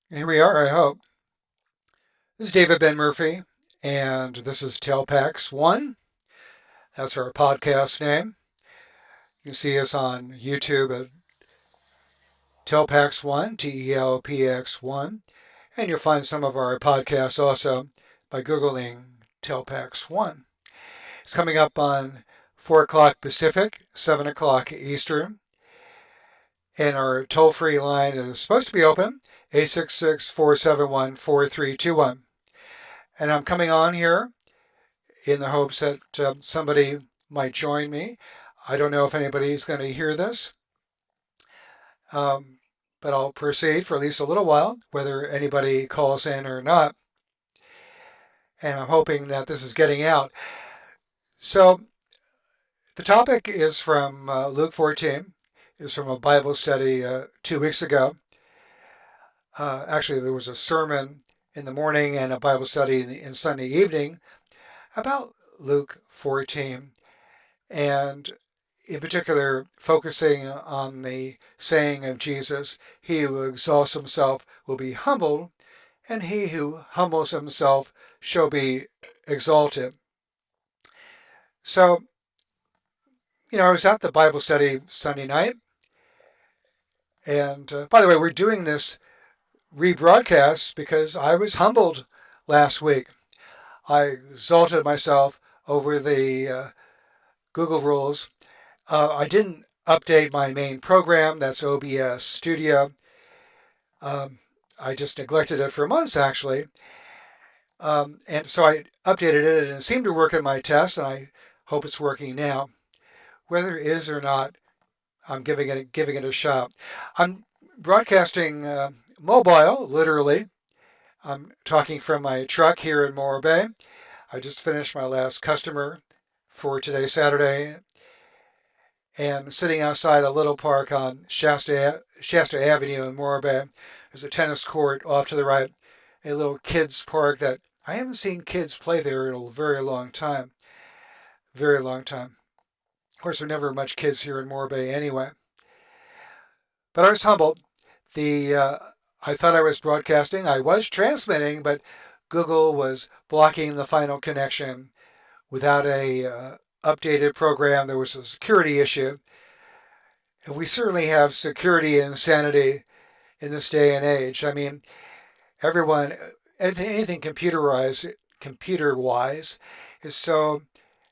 Here we are, I hope. This is David Ben Murphy, and this is Telpax 1. That's our podcast name. You can see us on YouTube at Telpax 1, Telpx 1, and you'll find some of our podcasts also by Googling Telpax 1. It's coming up on 4 o'clock Pacific, 7 o'clock Eastern, and our toll free line is supposed to be open 866 471 4321. And I'm coming on here in the hopes that somebody might join me. I don't know if anybody's going to hear this, um, but I'll proceed for at least a little while, whether anybody calls in or not. And I'm hoping that this is getting out. So the topic is from Luke 14. It's from a Bible study 2 weeks ago. Actually, there was a sermon in the morning and a Bible study in Sunday evening about Luke 14. And in particular, focusing on the saying of Jesus, he who exalts himself will be humbled, and he who humbles himself shall be exalted. So, I was at the Bible study Sunday night, and by the way, we're doing this rebroadcast because I was humbled last week. I exalted myself over the Google rules. I didn't update my main program, that's OBS Studio. I just neglected it for months, actually. And so I updated it, and it seemed to work in my tests, and I hope it's working now. Whether it is or not, I'm giving it a shot. I'm broadcasting mobile, literally. I'm talking from my truck here in Morro Bay. I just finished my last customer for today, Saturday, and sitting outside a little park on Shasta Avenue in Morro Bay. There's a tennis court off to the right, a little kids park that I haven't seen kids play there in a very long time. Very long time. Of course, there are never much kids here in Morro Bay anyway. But I was humbled. I thought I was broadcasting. I was transmitting, but Google was blocking the final connection without a updated program. There was a security issue. And we certainly have security and sanity in this day and age. I mean, everyone, anything computer wise, is so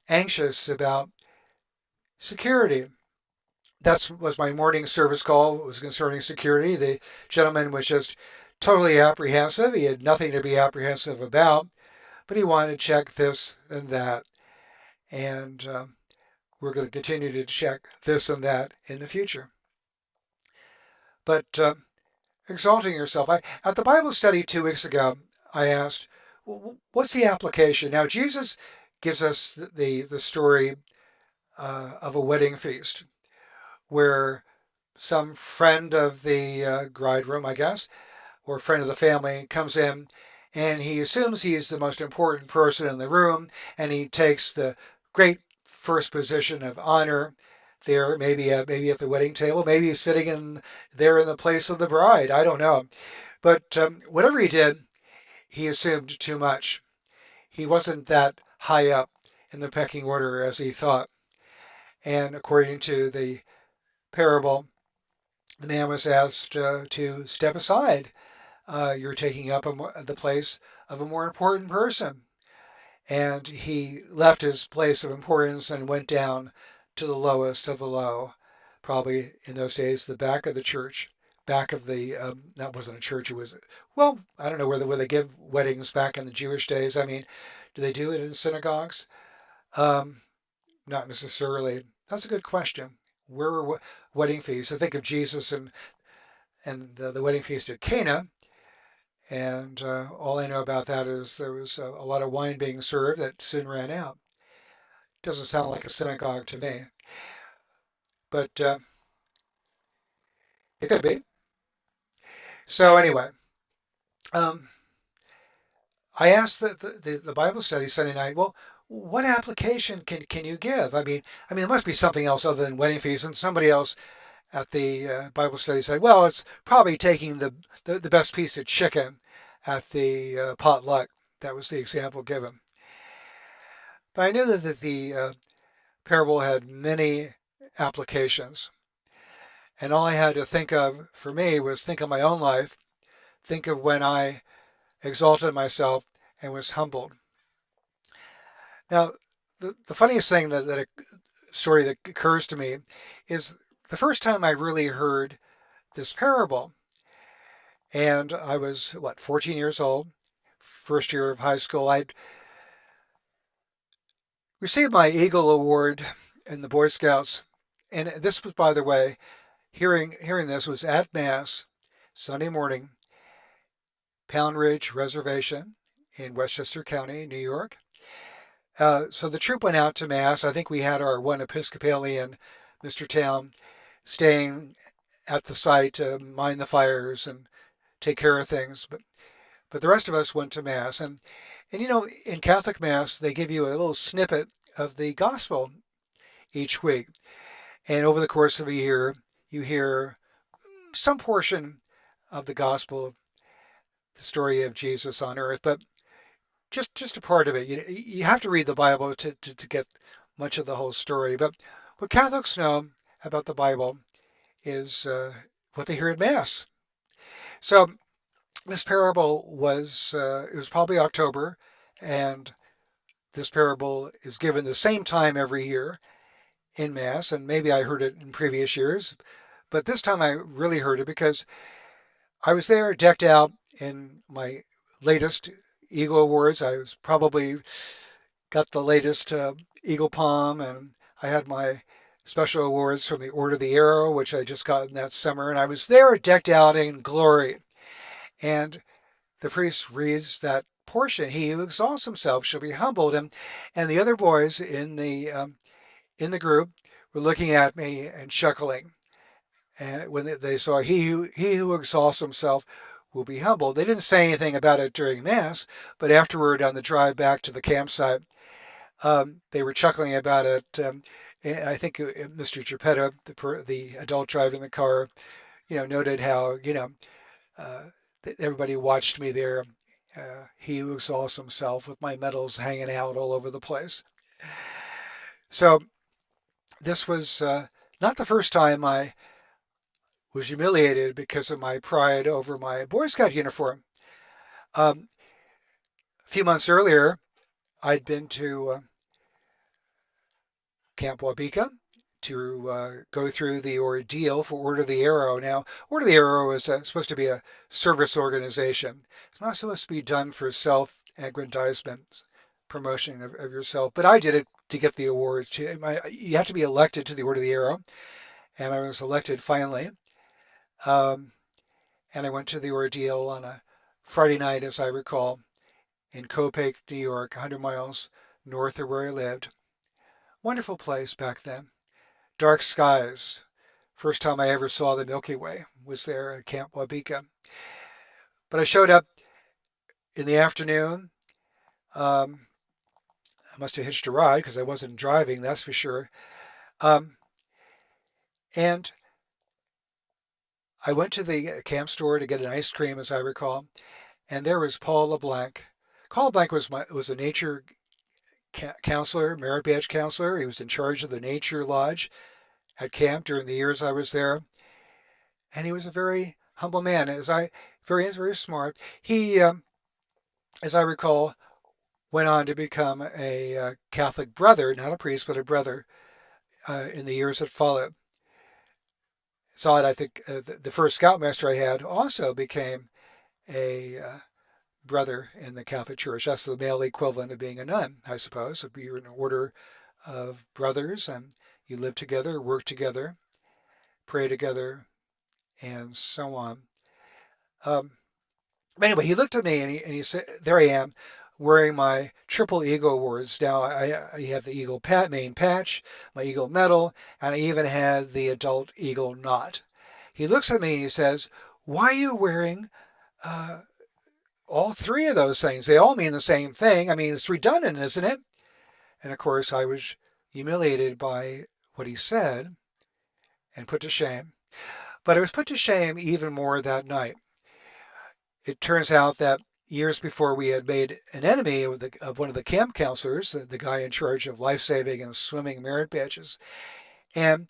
anxious about security. That was my morning service call. It was concerning security. The gentleman was just totally apprehensive. He had nothing to be apprehensive about, but he wanted to check this and that. And we're going to continue to check this and that in the future. But exalting yourself. At the Bible study 2 weeks ago, I asked, what's the application? Now, Jesus gives us the story of a wedding feast where some friend of the bridegroom, I guess, or friend of the family comes in, and he assumes he's the most important person in the room, and he takes the great first position of honor there, maybe at the wedding table, maybe he's sitting there in the place of the bride. I don't know, but whatever he did, he assumed too much. He wasn't that high up in the pecking order as he thought, and according to the parable, the man was asked to step aside. You're taking up the place of a more important person. And he left his place of importance and went down to the lowest of the low, probably in those days, the back of the church. Back of the, that wasn't a church, it was, well, I don't know where they give weddings back in the Jewish days. I mean, do they do it in synagogues? Um, Not necessarily. That's a good question. Where were wedding feasts? I think of Jesus and the wedding feast at Cana, and all I know about that is there was a lot of wine being served that soon ran out. Doesn't sound like a synagogue to me, but it could be. So anyway, um, I asked the Bible study Sunday night. Well, what application can you give? I mean, there must be something else other than wedding feasts. And somebody else at the Bible study said, well, it's probably taking the best piece of chicken at the potluck. That was the example given. But I knew that the parable had many applications. And all I had to think of for me was think of my own life, think of when I exalted myself and was humbled. Now, the funniest thing that story that occurs to me is the first time I really heard this parable. And I was, 14 years old, first year of high school. I'd received my Eagle Award in the Boy Scouts. And this was, by the way, hearing this was at Mass, Sunday morning, Pound Ridge Reservation in Westchester County, New York. So the troop went out to Mass. I think we had our one Episcopalian, Mr. Town, staying at the site to mind the fires and take care of things. But the rest of us went to Mass. And in Catholic Mass, they give you a little snippet of the gospel each week. And over the course of a year, you hear some portion of the gospel, the story of Jesus on earth, but just a part of it. You have to read the Bible to get much of the whole story. But what Catholics know about the Bible is what they hear at Mass. So this parable was, it was probably October, and this parable is given the same time every year in Mass, and maybe I heard it in previous years, but this time I really heard it because I was there decked out in my latest Eagle Awards. I was probably got the latest Eagle Palm, and I had my special awards from the Order of the Arrow, which I just got in that summer, and I was there decked out in glory. And the priest reads that portion, he who exalts himself shall be humbled. And the other boys in the group were looking at me and chuckling. And when they saw he who exalts himself will be humbled. They didn't say anything about it during Mass, but afterward on the drive back to the campsite, they were chuckling about it. And I think Mr. Geppetta, the adult driving the car, noted how, everybody watched me there. He who exalts himself, with my medals hanging out all over the place. So this was not the first time I was humiliated because of my pride over my Boy Scout uniform. A few months earlier, I'd been to Camp Wabika to go through the ordeal for Order of the Arrow. Now, Order of the Arrow is supposed to be a service organization. It's not supposed to be done for self-aggrandizement, promotion of yourself. But I did it to get the award. You have to be elected to the Order of the Arrow. And I was elected finally. And I went to the ordeal on a Friday night, as I recall, in Copake, New York, 100 miles north of where I lived. Wonderful place back then. Dark skies. First time I ever saw the Milky Way was there at Camp Wabika. But I showed up in the afternoon. I must have hitched a ride because I wasn't driving, that's for sure. And I went to the camp store to get an ice cream, as I recall, and there was Paul LeBlanc. Paul LeBlanc was a nature counselor, merit badge counselor. He was in charge of the nature lodge at camp during the years I was there, and he was a very humble man. Very, very smart. He, as I recall, went on to become a Catholic brother, not a priest, but a brother, in the years that followed. Saw it, I think, the first scoutmaster I had also became a brother in the Catholic Church. That's the male equivalent of being a nun, I suppose. You're an order of brothers, and you live together, work together, pray together, and so on. Anyway, he looked at me and he said, there I am, wearing my triple Eagle Awards. Now I have the Eagle main patch, my Eagle medal, and I even had the adult Eagle knot. He looks at me and he says, why are you wearing all three of those things? They all mean the same thing. I mean, it's redundant, isn't it? And of course, I was humiliated by what he said and put to shame. But I was put to shame even more that night. It turns out that years before we had made an enemy of one of the camp counselors, the guy in charge of life saving and swimming merit badges, and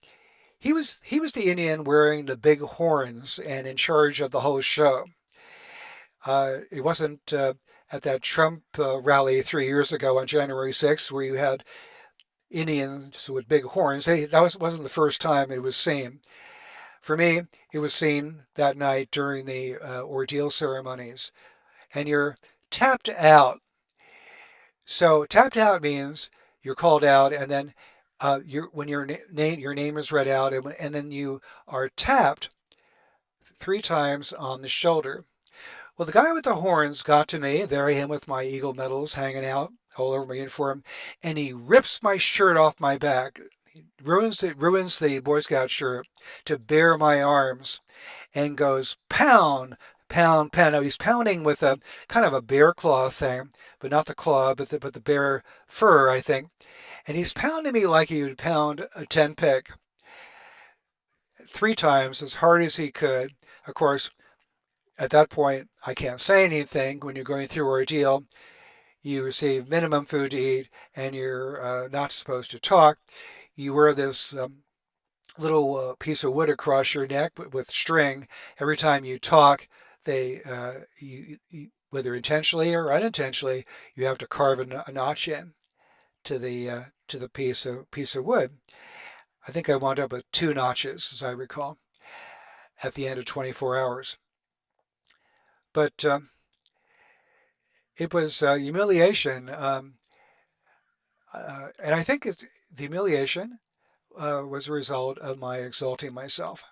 he was the Indian wearing the big horns and in charge of the whole show. It wasn't at that Trump rally 3 years ago on January 6th where you had Indians with big horns. Wasn't the first time it was seen. For me, it was seen that night during the ordeal ceremonies. And you're tapped out. So tapped out means you're called out, and then when your name is read out, and then you are tapped 3 times on the shoulder. Well, the guy with the horns got to me. There I am with my Eagle medals hanging out all over my uniform, and he rips my shirt off my back. He ruins the Boy Scout shirt to bare my arms, and goes pound, pound, pound. Now he's pounding with a kind of a bear claw thing, but not the claw, but the bear fur, I think. And he's pounding me like he would pound a 10 peg 3 times as hard as he could. Of course, at that point, I can't say anything when you're going through ordeal. You receive minimum food to eat, and you're not supposed to talk. You wear this little piece of wood across your neck with string. Every time you talk, whether intentionally or unintentionally, you have to carve a notch in to the piece of wood. I think I wound up with 2 notches, as I recall, at the end of 24 hours. But it was humiliation, and I think the humiliation was a result of my exalting myself.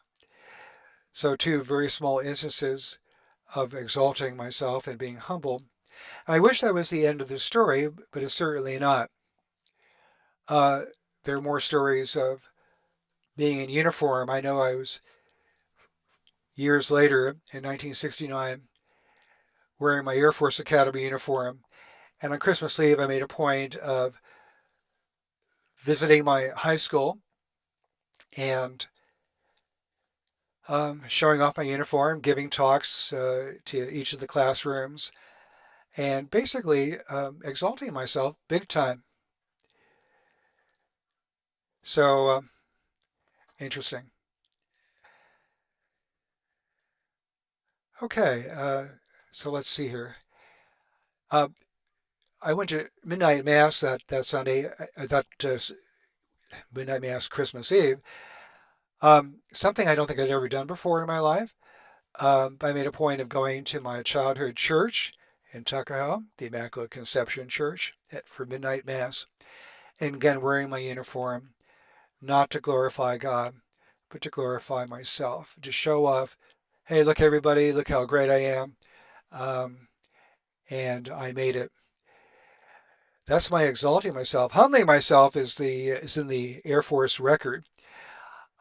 So 2 very small instances of exalting myself and being humble. And I wish that was the end of the story, but it's certainly not. Uh, there are more stories of being in uniform. I know I was years later in 1969 wearing my Air Force Academy uniform, and on Christmas Eve I made a point of visiting my high school and showing off my uniform, giving talks to each of the classrooms, and basically exalting myself big time. So interesting. Okay, so let's see here. Uh, I went to midnight mass that Sunday. That midnight mass Christmas Eve. Something I don't think I'd ever done before in my life. I made a point of going to my childhood church in Tuckahoe, the Immaculate Conception Church, for midnight mass, and again wearing my uniform, not to glorify God, but to glorify myself, to show off. Hey, look everybody, look how great I am, um, and I made it. That's my exalting myself. Humbling myself is in the Air Force record.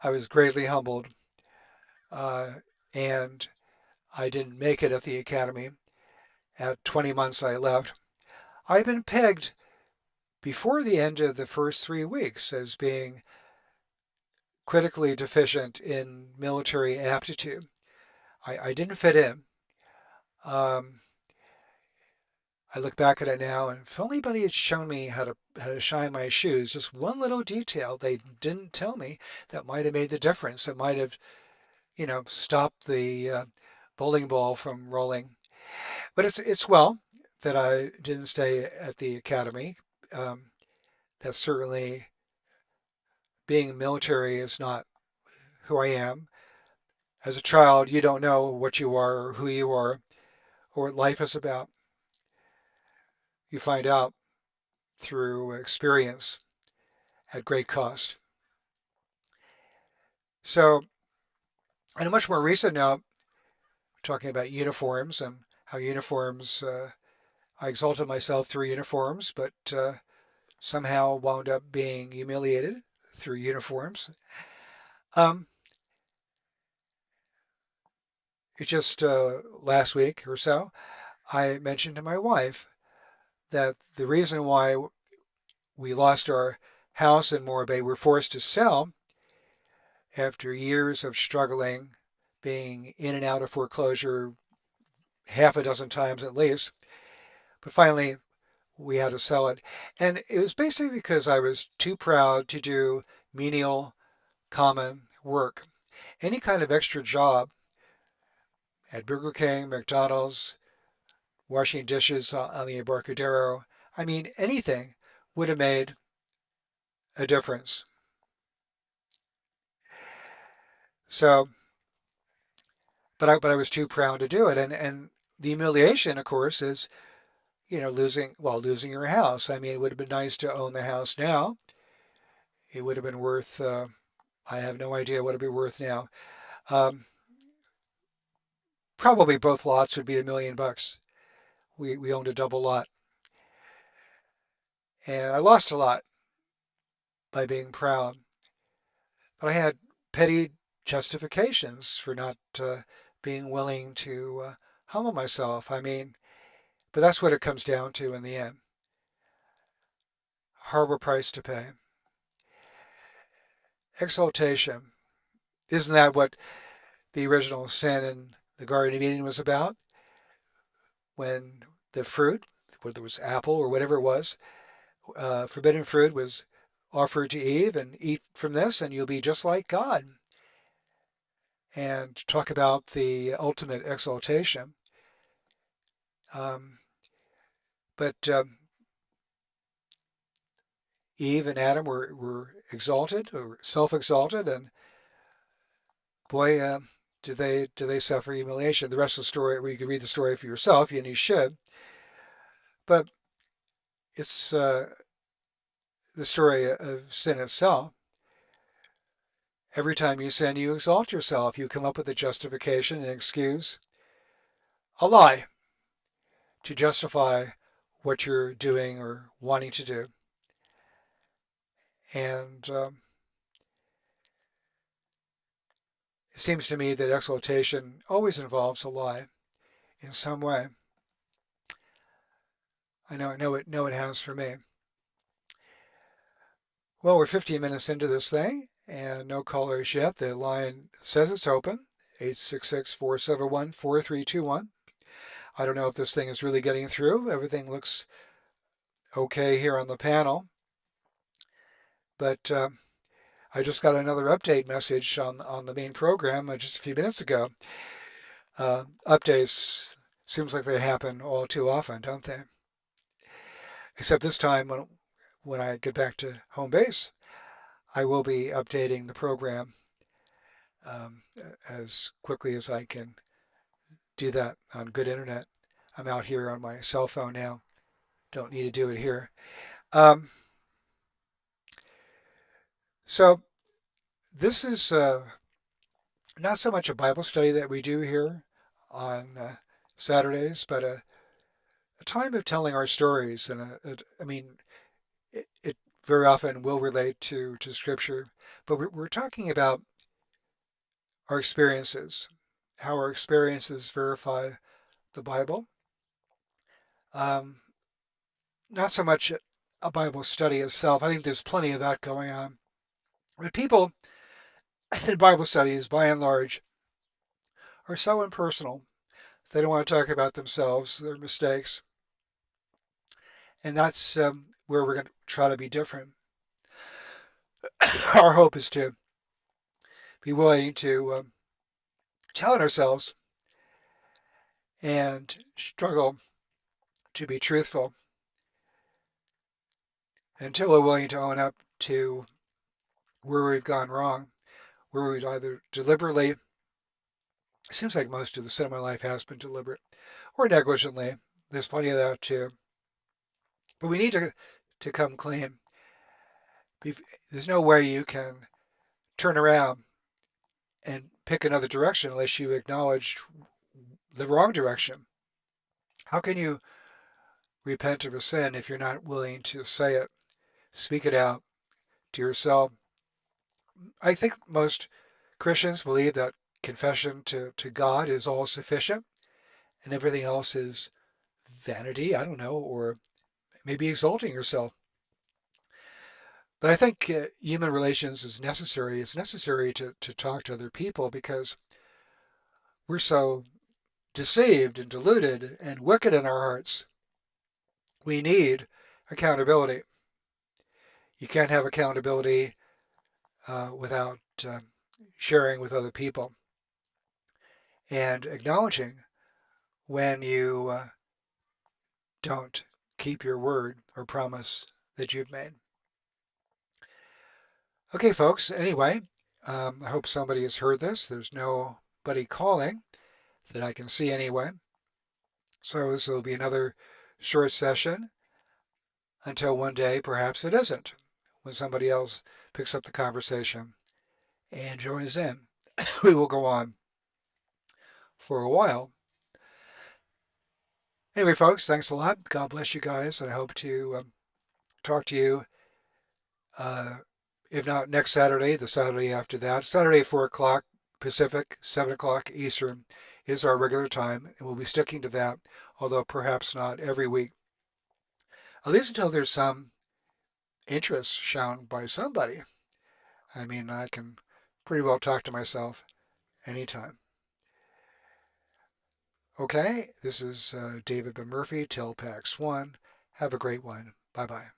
I was greatly humbled, uh, and I didn't make it at the academy. At 20 months, I left. I'd been pegged before the end of the first 3 weeks as being critically deficient in military aptitude. I didn't fit in. Um, I look back at it now, and if only anybody had shown me how to shine my shoes, just one little detail they didn't tell me that might have made the difference. That might have, stopped the bowling ball from rolling. But it's well that I didn't stay at the academy. Um, that's certainly being military is not who I am. As a child, you don't know what you are or who you are or what life is about. You find out through experience at great cost. So, on a much more recent note, talking about uniforms and how uniforms, I exalted myself through uniforms, but somehow wound up being humiliated through uniforms. Um, it just last week or so, I mentioned to my wife that the reason why we lost our house in Moore Bay, we're forced to sell after years of struggling being in and out of foreclosure half a dozen times at least. But finally, we had to sell it. And it was basically because I was too proud to do menial, common work. Any kind of extra job at Burger King, McDonald's, washing dishes on the Embarcadero, I mean, anything would have made a difference. So, but I was too proud to do it. And the humiliation, of course, is, losing your house. I mean, it would have been nice to own the house now. It would have been worth, I have no idea what it'd be worth now. Um, Probably both lots would be $1 million. We owned a double lot. And I lost a lot by being proud. But I had petty justifications for not being willing to humble myself. I mean, but that's what it comes down to in the end. Horrible price to pay. Exaltation. Isn't that what the original sin in the Garden of Eden was about? When the fruit, whether it was apple or whatever it was, forbidden fruit was offered to Eve, and eat from this and you'll be just like God. And talk about the ultimate exaltation. Um, but Eve and Adam were exalted or self-exalted, and boy, do they suffer humiliation. The rest of the story, well, you can read the story for yourself, and you should. But it's the story of sin itself. Every time you sin, you exalt yourself. You come up with a justification, an excuse, a lie to justify what you're doing or wanting to do. And it seems to me that exaltation always involves a lie in some way. I know it has for me. Well, we're 15 minutes into this thing and no callers yet. The line says it's open, 866-471-4321. I don't know if this thing is really getting through. Everything looks okay here on the panel. But I just got another update message on the main program just a few minutes ago. Updates seems like they happen all too often, don't they? Except this time when I get back to home base, I will be updating the program um, as quickly as I can do that on good internet. I'm out here on my cell phone now. Don't need to do it here. Um, so this is not so much a Bible study that we do here on Saturdays, but a time of telling our stories. And I mean, it very often will relate to Scripture, but we're talking about our experiences, how our experiences verify the Bible. Um, Not so much a Bible study itself. I think there's plenty of that going on. But people in Bible studies, by and large, are so impersonal. They don't want to talk about themselves, their mistakes. And that's where we're going to try to be different. Our hope is to be willing to tell ourselves and struggle to be truthful until we're willing to own up to where we've gone wrong, where we've either deliberately, it seems like most of the sin of my life has been deliberate, or negligently. There's plenty of that too. But we need to come clean. There's no way you can turn around and pick another direction unless you acknowledge the wrong direction. How can you repent of a sin if you're not willing to say it, speak it out to yourself? I think most Christians believe that confession to God is all sufficient and everything else is vanity, I don't know, or maybe exalting yourself. But I think human relations is necessary. It's necessary to talk to other people because we're so deceived and deluded and wicked in our hearts. We need accountability. You can't have accountability without sharing with other people and acknowledging when you don't keep your word or promise that you've made. Okay, folks, anyway, I hope somebody has heard this. There's nobody calling that I can see anyway. So this will be another short session until one day perhaps it isn't, when somebody else picks up the conversation and joins in. We will go on for a while. Anyway, folks, thanks a lot. God bless you guys, and I hope to talk to you, uh, if not next Saturday, the Saturday after that. Saturday, 4 o'clock Pacific, 7 o'clock Eastern is our regular time, and we'll be sticking to that, although perhaps not every week. At least until there's some interest shown by somebody. I mean, I can pretty well talk to myself anytime. Okay, this is David B. Murphy, till PAX 1. Have a great one. Bye-bye.